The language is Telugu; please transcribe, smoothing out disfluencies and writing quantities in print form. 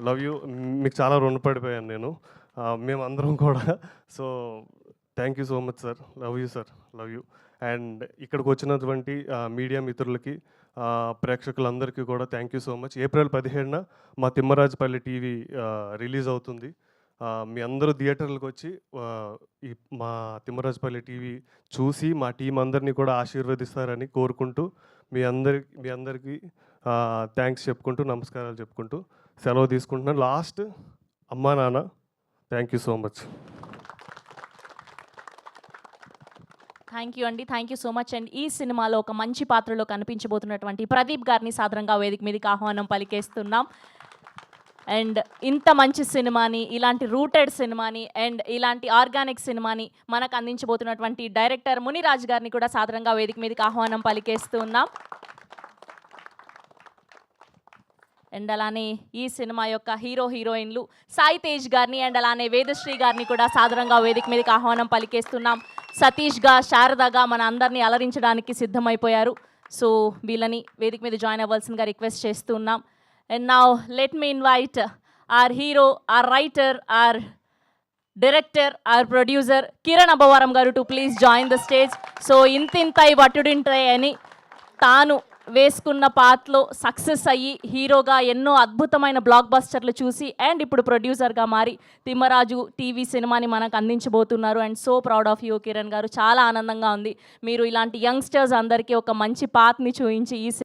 Love you. మీకు చాలా రుణపడిపోయాను నేను. మేమందరం కూడా. So thank you so much sir. Love you sir. Love you. And ఇక్కడికి వచ్చినటువంటి మీడియా మిత్రులకి, ప్రేక్షకులందరికీ కూడా thank you so much. April 17న మా తిమ్మరాజుపల్లి టీవీ రిలీజ్ అవుతుంది. మీ అందరూ థియేటర్లకు వచ్చి ఈ మా తిమ్మరాజుపల్లి టీవీ చూసి మా టీం అందరినీ కూడా ఆశీర్వదిస్తారని కోరుకుంటూ మీ అందరికీ థ్యాంక్స్ చెప్పుకుంటూ, నమస్కారాలు చెప్పుకుంటూ సెలవు తీసుకుంటున్నాను. లాస్ట్ అమ్మా నాన్న, thank you so much. Thank you అండి. Thank you so much. And ఈ సినిమాలో ఒక మంచి పాత్రలో కనిపించబోతున్నటువంటి ప్రదీప్ గారిని సాదరంగా వేదిక మీదకి ఆహ్వానం పలికేస్తున్నాం. అండ్ ఇంత మంచి సినిమాని, ఇలాంటి రూటెడ్ సినిమాని అండ్ ఇలాంటి ఆర్గానిక్ సినిమాని మనకు అందించబోతున్నటువంటి డైరెక్టర్ మునిరాజ్ గారిని కూడా సాదరంగా వేదిక మీదకి ఆహ్వానం పలికేస్తున్నాం. అండ్ అలానే ఈ సినిమా యొక్క హీరోయిన్లు సాయి తేజ్ గారిని అండ్ అలానే వేదశ్రీ గారిని కూడా సాదరంగా వేదిక మీదకి ఆహ్వానం పలికేస్తున్నాం. సతీష్గా, శారదగా మన అందరినీ అలరించడానికి సిద్ధమైపోయారు. సో వీళ్ళని వేదిక మీద జాయిన్ అవ్వాల్సిందిగా రిక్వెస్ట్ చేస్తున్నాం. And now let me invite our hero, our writer, our director, our producer, Kiran Abavaram garu to please join the stage. So intintai vattudintai ani taanu వేసుకున్న పాత్రలో సక్సెస్ అయ్యి హీరోగా ఎన్నో అద్భుతమైన బ్లాక్ బస్టర్లు చూసి అండ్ ఇప్పుడు ప్రొడ్యూసర్గా మారి తిమ్మరాజు టీవీ సినిమాని మనకు అందించబోతున్నారు. And so proud of you Kiran గారు. చాలా ఆనందంగా ఉంది. మీరు ఇలాంటి యంగ్స్టర్స్ అందరికీ ఒక మంచి పాత్ని చూపించి ఈ